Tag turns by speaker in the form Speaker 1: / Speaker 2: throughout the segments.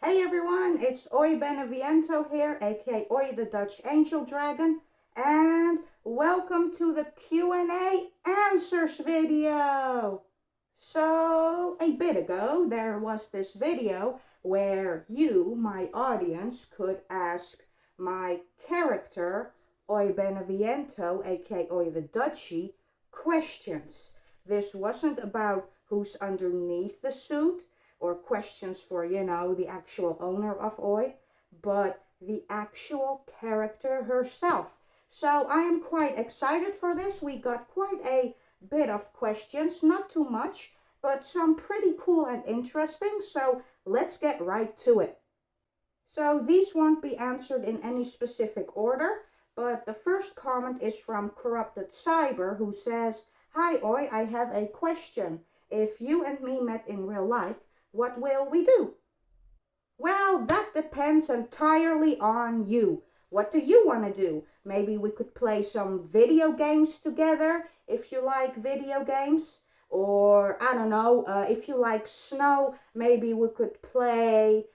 Speaker 1: Hey everyone, it's Aoi Beneviento here, aka Aoi the Dutch Angel Dragon, and welcome to the Q&A answers video. So, a bit ago, there was this video where you, my audience, could ask my character, Aoi Beneviento, aka Aoi the Dutchie, questions. This wasn't about who's underneath the suit, or questions for, the actual owner of Aoi, but the actual character herself. So I am quite excited for this. We got quite a bit of questions, not too much, but some pretty cool and interesting. So let's get right to it. So these won't be answered in any specific order, but the first comment is from Corrupted Cyber, who says, "Hi Oi, I have a question. If you and me met in real life, what will we do?" Well, that depends entirely on you. What do you want to do? Maybe we could play some video games together if you like video games. Or, I don't know, if you like snow, maybe we could play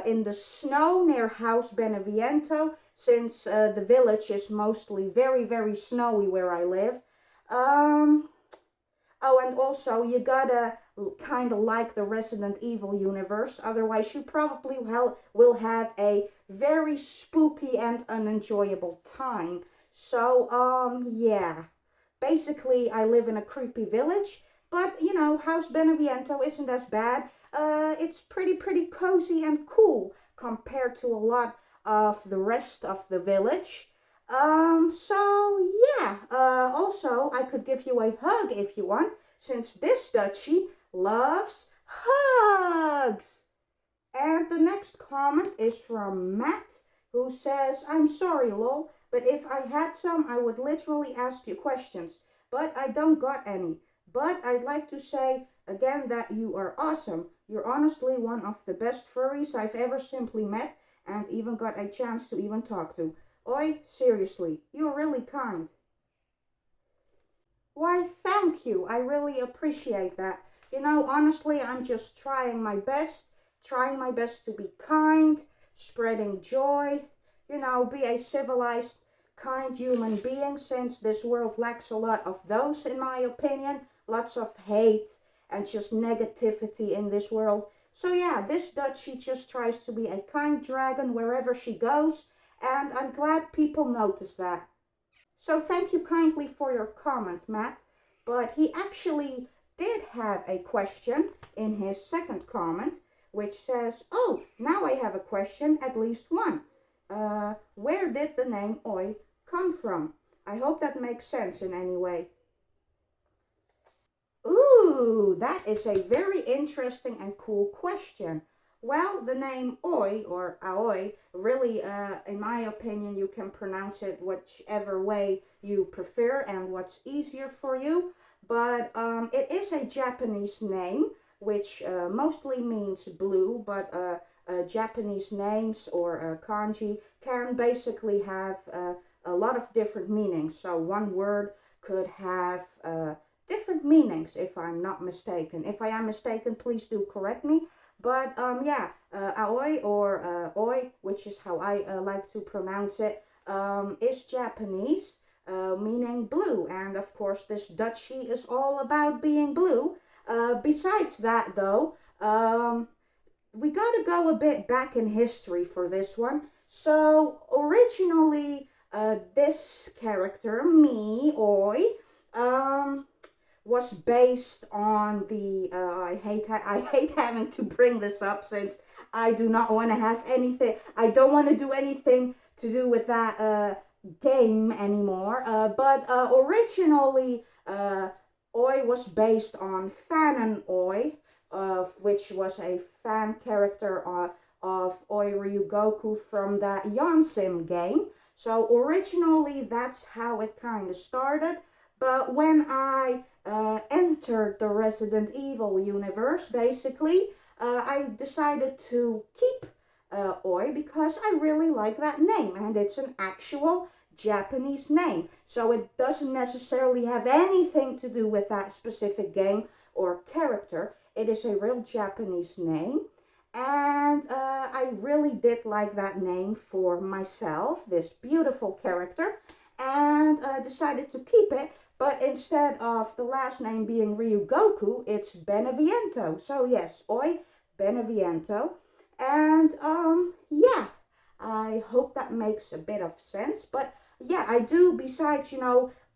Speaker 1: in the snow near House Beneviento, since the village is mostly very, very snowy where I live. Um, Oh, and also you gotta kind of like the Resident Evil universe, otherwise you probably will have a very spooky and unenjoyable time. So, yeah. Basically, I live in a creepy village, but House Beneviento isn't as bad. It's pretty cozy and cool compared to a lot of the rest of the village. So yeah, also I could give you a hug if you want, since this Dutchie loves hugs. And the next comment is from Matt, who says, "I'm sorry, lol, but if I had some, I would literally ask you questions, but I don't got any. But I'd like to say again that you are awesome. You're honestly one of the best furries I've ever simply met and even got a chance to even talk to. Oi, seriously, you're really kind." Why, thank you. I really appreciate that. Honestly, I'm just trying my best to be kind, spreading joy, be a civilized, kind human being, since this world lacks a lot of those, in my opinion. Lots of hate and just negativity in this world. So yeah, this Dutchie just tries to be a kind dragon wherever she goes, and I'm glad people notice that. So thank you kindly for your comment, Matt. But he actually did have a question in his second comment, which says, "Oh, now I have a question, at least one. Where did the name Oi come from?" I hope that makes sense in any way. Ooh, that is a very interesting and cool question. Well, the name Oi or Aoi, really, in my opinion, you can pronounce it whichever way you prefer and what's easier for you. But it is a Japanese name, which mostly means blue, but Japanese names or kanji can basically have a lot of different meanings. So one word could have different meanings, if I'm not mistaken. If I am mistaken, please do correct me. But yeah, Aoi or Oi, which is how I like to pronounce it, is Japanese, meaning blue. And of course, this Dutchie is all about being blue. Besides that, though, we gotta go a bit back in history for this one. So originally, this character, me, Oi, um, was based on the I hate having to bring this up, since I do not want to have anything. I don't want to do anything to do with that game anymore. But originally, Oi was based on Fanon Oi, which was a fan character of Oi Ryugoku from that Yansim game. So originally, that's how it kind of started. But when I entered the Resident Evil universe, basically, I decided to keep Oi because I really like that name, and it's an actual Japanese name. So it doesn't necessarily have anything to do with that specific game or character. It is a real Japanese name. And I really did like that name for myself, this beautiful character, and decided to keep it. But instead of the last name being Ryugoku, it's Beneviento. So yes, Aoi Beneviento. And yeah, I hope that makes a bit of sense. But yeah, I do, besides,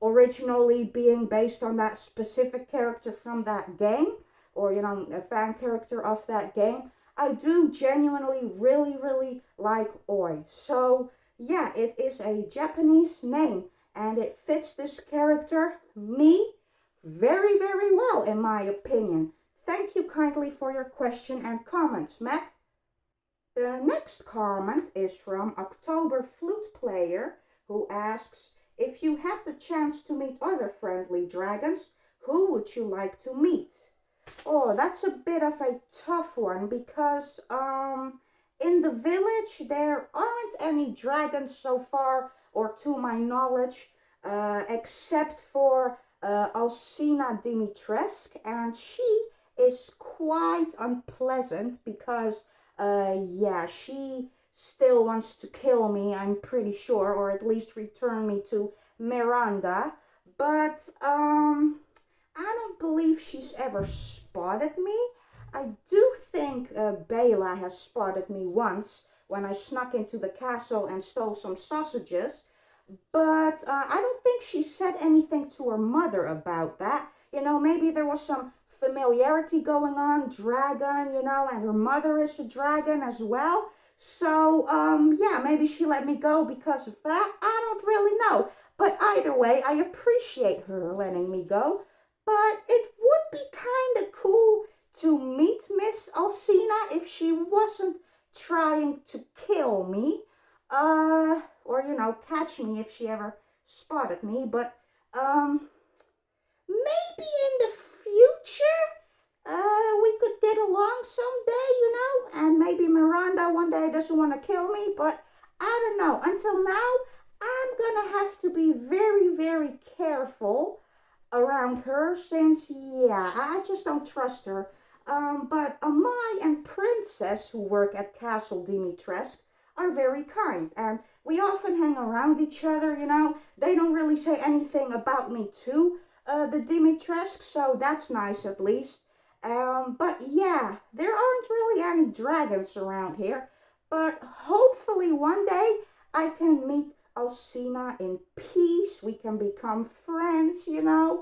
Speaker 1: originally being based on that specific character from that game, or, a fan character of that game, I do genuinely really, really like Oi. So yeah, it is a Japanese name and it fits this character, me, very, very well in my opinion. Thank you kindly for your question and comments, Matt. The next comment is from October Flute Player, who asks, if you had the chance to meet other friendly dragons, who would you like to meet? Oh, that's a bit of a tough one because in the village there aren't any dragons so far, or to my knowledge, except for Alcina Dimitrescu, and she is quite unpleasant because yeah, she still wants to kill me, I'm pretty sure, or at least return me to Miranda. But I don't believe she's ever spotted me. I do think Bela has spotted me once when I snuck into the castle and stole some sausages, but I don't think she said anything to her mother about that. Maybe there was some familiarity going on, dragon, and her mother is a dragon as well. So, yeah, maybe she let me go because of that. I don't really know. But either way, I appreciate her letting me go. But it would be kind of cool to meet Miss Alcina if she wasn't trying to kill me. Or, catch me if she ever spotted me. But, maybe in the future, we could get along someday, and maybe Miranda one day doesn't want to kill me, but I don't know. Until now, I'm gonna have to be very, very careful around her since, yeah, I just don't trust her. But Amai and Princess, who work at Castle Dimitrescu, are very kind, and we often hang around each other, They don't really say anything about me to the Dimitrescu, so that's nice at least. But yeah, there aren't really any dragons around here, but hopefully one day I can meet Alcina in peace. We can become friends. Yeah.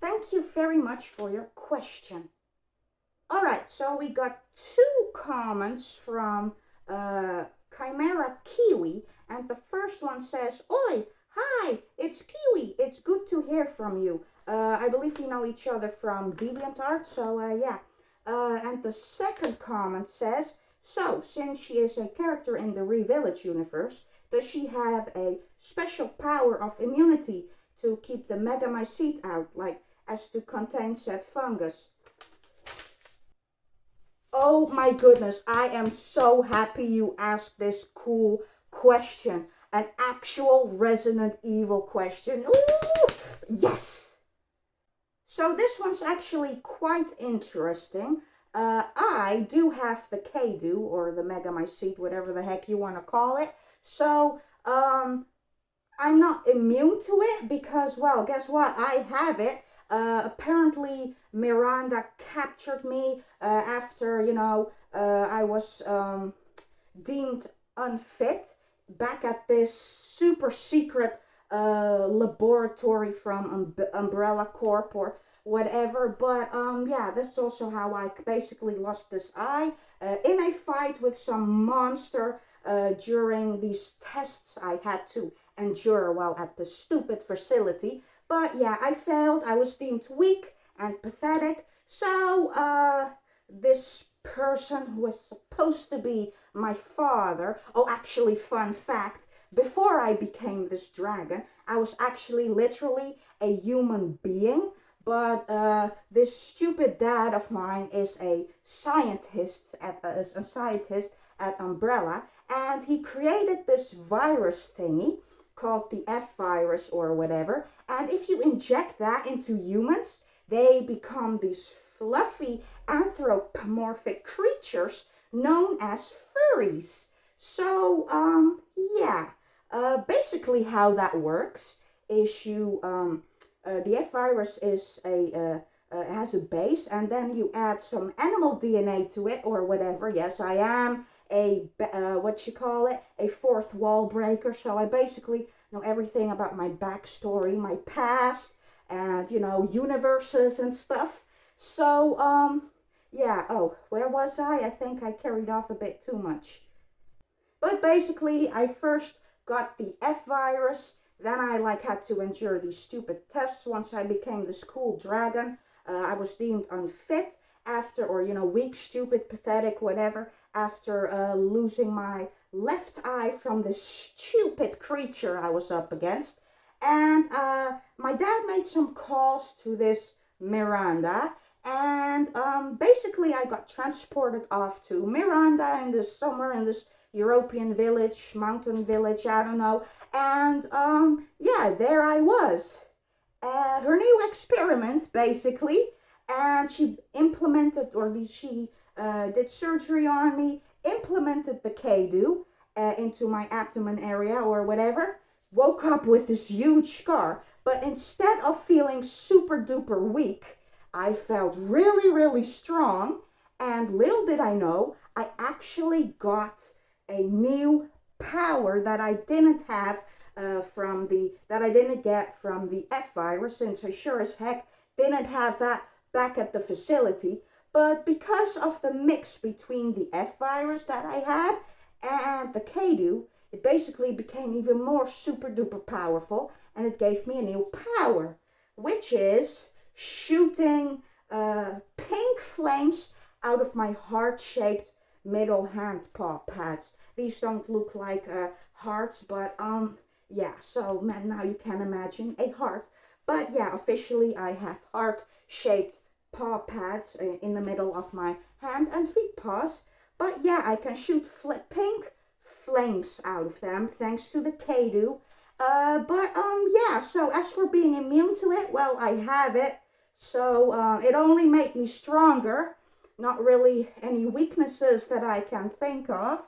Speaker 1: Thank you very much for your question. All right, so we got two comments from Chimera Kiwi, and the first one says, Oi, hi, it's Kiwi. It's good to hear from you. I believe we know each other from DeviantArt, so yeah. And the second comment says, so, since she is a character in the Re-Village universe, does she have a special power of immunity to keep the Megamycete out, like as to contain said fungus? Oh my goodness, I am so happy you asked this cool question. An actual Resident Evil question. Ooh, yes! So this one's actually quite interesting. I do have the K-Do, or the Megamycete, whatever the heck you want to call it. So, I'm not immune to it because, well, guess what? I have it. Apparently, Miranda captured me after, I was deemed unfit back at this super secret laboratory from Umbrella Corp or whatever. But yeah, that's also how I basically lost this eye in a fight with some monster during these tests I had to endure while at the stupid facility. But yeah, I failed. I was deemed weak and pathetic. So this person who was supposed to be my father, oh, actually, fun fact, before I became this dragon, I was actually literally a human being. But this stupid dad of mine is a scientist at Umbrella, and he created this virus thingy called the F virus or whatever. And if you inject that into humans, they become these fluffy anthropomorphic creatures known as furries. So, yeah, basically how that works is the F virus is has a base, and then you add some animal DNA to it or whatever. Yes, I am what you call it, a fourth wall breaker. So I basically know everything about my backstory, my past, and universes and stuff. So yeah. Oh, where was I? I think I carried off a bit too much. But basically, I first got the F virus. Then I had to endure these stupid tests. Once I became this cool dragon, I was deemed unfit after, or weak, stupid, pathetic, whatever, after losing my left eye from this stupid creature I was up against. And my dad made some calls to this Miranda, and basically I got transported off to Miranda in this somewhere in this European village, mountain village, I don't know. And yeah, there I was. Her new experiment, basically. And she implemented, she did surgery on me, implemented the K-do into my abdomen area or whatever. Woke up with this huge scar. But instead of feeling super duper weak, I felt really, really strong. And little did I know, I actually got a new power that I didn't have that I didn't get from the F virus, since I sure as heck didn't have that back at the facility. But because of the mix between the F virus that I had and the K-do, it basically became even more super duper powerful, and it gave me a new power, which is shooting pink flames out of my heart-shaped middle hand paw pads. These don't look like hearts, but yeah, so now you can imagine a heart. But yeah, officially I have heart-shaped paw pads in the middle of my hand and feet paws. But yeah, I can shoot pink flames out of them thanks to the K-do. But yeah, so as for being immune to it, well, I have it. So it only made me stronger. Not really any weaknesses that I can think of.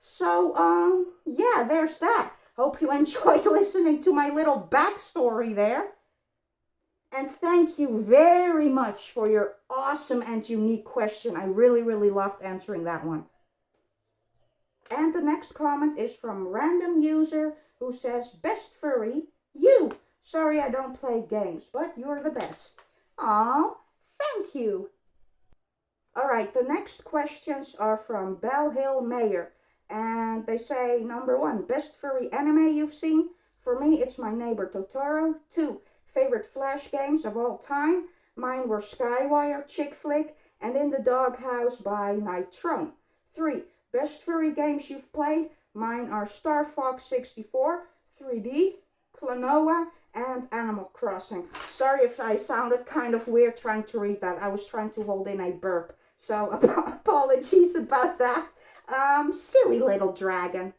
Speaker 1: So yeah, there's that. Hope you enjoyed listening to my little backstory there. And thank you very much for your awesome and unique question. I really, really loved answering that one. And the next comment is from random user who says, best furry, you. Sorry I don't play games, but you're the best. Aw, thank you. Alright, the next questions are from Bell Hill Mayer. And they say, number 1, best furry anime you've seen? For me, it's My Neighbor Totoro. 2, favorite Flash games of all time? Mine were Skywire, Chick Flick, and In the Doghouse by Nitrone. 3, best furry games you've played? Mine are Star Fox 64, 3D, Klonoa, and Animal Crossing. Sorry if I sounded kind of weird trying to read that. I was trying to hold in a burp. So apologies about that. Silly little dragon.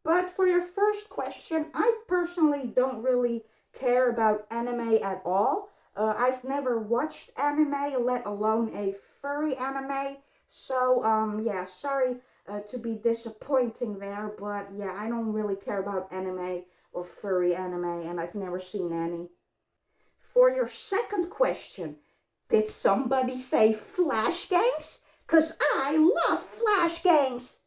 Speaker 1: But for your first question, I personally don't really care about anime at all. I've never watched anime, let alone a furry anime. So, yeah, sorry to be disappointing there, but yeah, I don't really care about anime or furry anime, and I've never seen any. For your second question, did somebody say Flash games? 'Cause I love Flash games!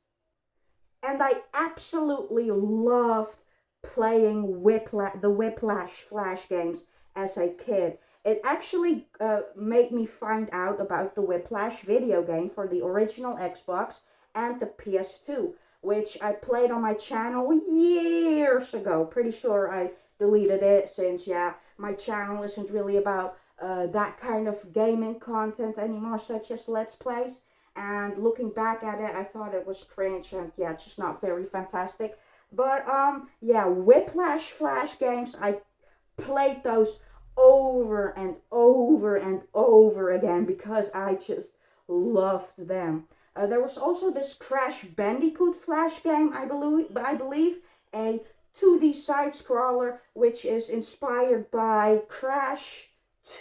Speaker 1: And I absolutely loved playing the Whiplash Flash games as a kid. It actually made me find out about the Whiplash video game for the original Xbox and the PS2, which I played on my channel years ago. Pretty sure I deleted it since, yeah, my channel isn't really about that kind of gaming content anymore, such as Let's Plays. And looking back at it, I thought it was cringe and yeah, just not very fantastic. But yeah, Whiplash Flash games, I played those over and over and over again because I just loved them. There was also this Crash Bandicoot Flash game, I believe, a 2D side scroller which is inspired by Crash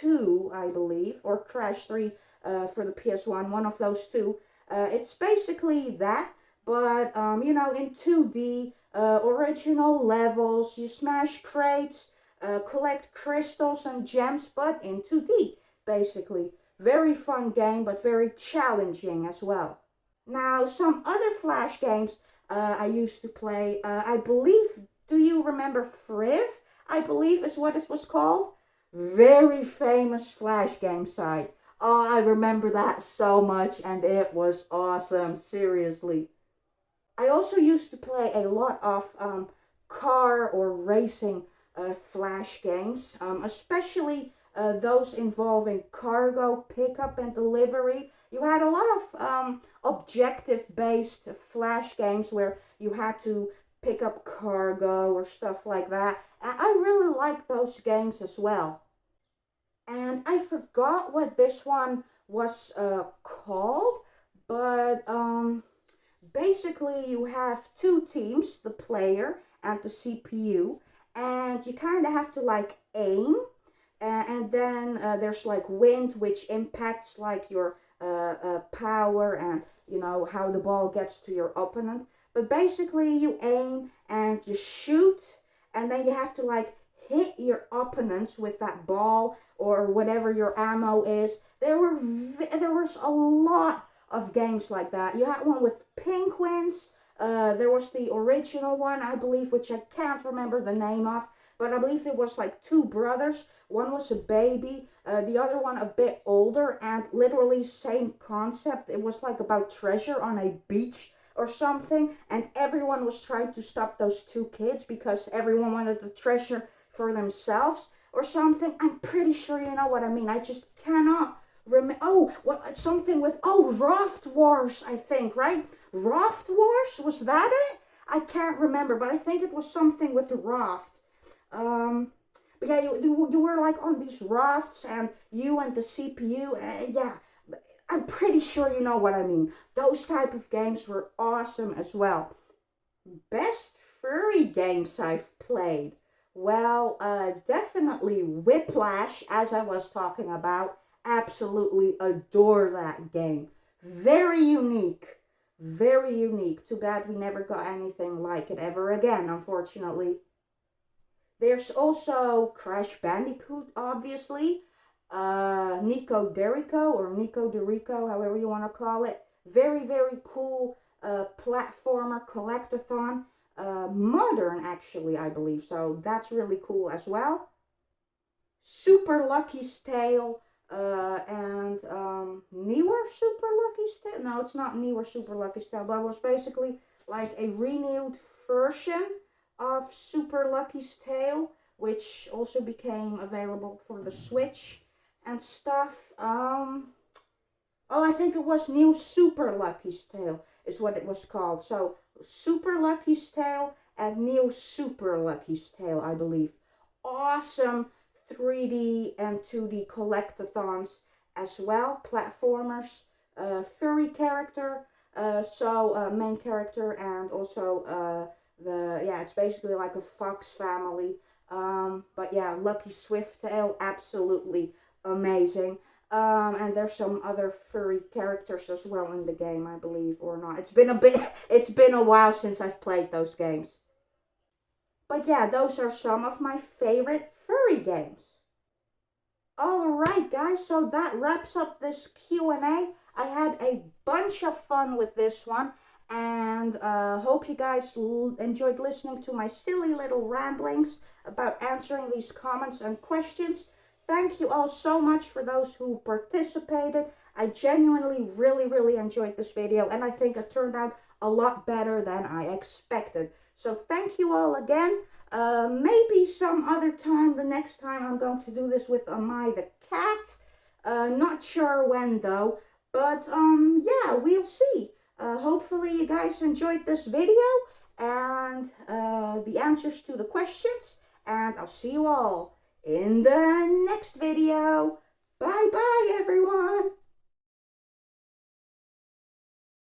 Speaker 1: 2, I believe, or Crash 3 for the PS1, one of those two. It's basically that, but you know, in 2D, original levels, you smash crates, collect crystals and gems, but in 2D, basically. Very fun game, but very challenging as well. Now, some other Flash games I used to play, I believe, do you remember Friv? I believe is what it was called. Very famous Flash game site. Oh, I remember that so much, and it was awesome, seriously. I also used to play a lot of car or racing Flash games, especially those involving cargo pickup and delivery. You had a lot of objective-based Flash games where you had to pick up cargo or stuff like that. I really like those games as well. And I forgot what this one was called, but basically you have two teams, the player and the CPU, and you kind of have to like aim, and then there's like wind, which impacts like your power and you know how the ball gets to your opponent. But basically you aim and you shoot, and then you have to like hit your opponents with that ball or whatever your ammo is. There was a lot of games like that. You had one with penguins. There was the original one, I believe, which I can't remember the name of, but I believe it was like two brothers. One was a baby, the other one a bit older, and literally same concept. It was like about treasure on a beach or something, and everyone was trying to stop those two kids because everyone wanted the treasure for themselves or something. I'm pretty sure you know what I mean. I just cannot remember. Oh, what something with Raft Wars, I think, right? Raft Wars, was that it? I can't remember, but I think it was something with the raft. Um, but yeah, you were like on these rafts, and you and the CPU. Yeah, I'm pretty sure you know what I mean. Those type of games were awesome as well. Best furry games I've played. Well, definitely Whiplash, as I was talking about. Absolutely adore that game. Very unique. Very unique. Too bad we never got anything like it ever again, unfortunately. There's also Crash Bandicoot, obviously. Nico Derico, or Nico Derico, however you want to call it. Very, very cool platformer collectathon. Modern, actually, I believe. So that's really cool as well. Super Lucky's Tale and newer Super Lucky's Tale. No, it's not newer Super Lucky's Tale, but it was basically like a renewed version of Super Lucky's Tale, which also became available for the Switch and stuff. Oh, I think it was New Super Lucky's Tale is what it was called. So Super Lucky's Tale and New Super Lucky's Tale, I believe. Awesome 3D and 2D collectathons as well, platformers, furry character, main character, and also it's basically like a fox family. But yeah, Lucky Swifttail, absolutely amazing. And there's some other furry characters as well in the game, I believe, or not. It's been a while since I've played those games. But yeah, those are some of my favorite furry games. Alright guys, so that wraps up this Q&A. I had a bunch of fun with this one, and hope you guys enjoyed listening to my silly little ramblings about answering these comments and questions. Thank you all so much for those who participated. I genuinely really enjoyed this video, and I think it turned out a lot better than I expected. So thank you all again. Maybe some other time, the next time I'm going to do this with Aoi the cat. Not sure when though, but yeah, we'll see. Hopefully you guys enjoyed this video and the answers to the questions, and I'll see you all in the next video. Bye bye everyone.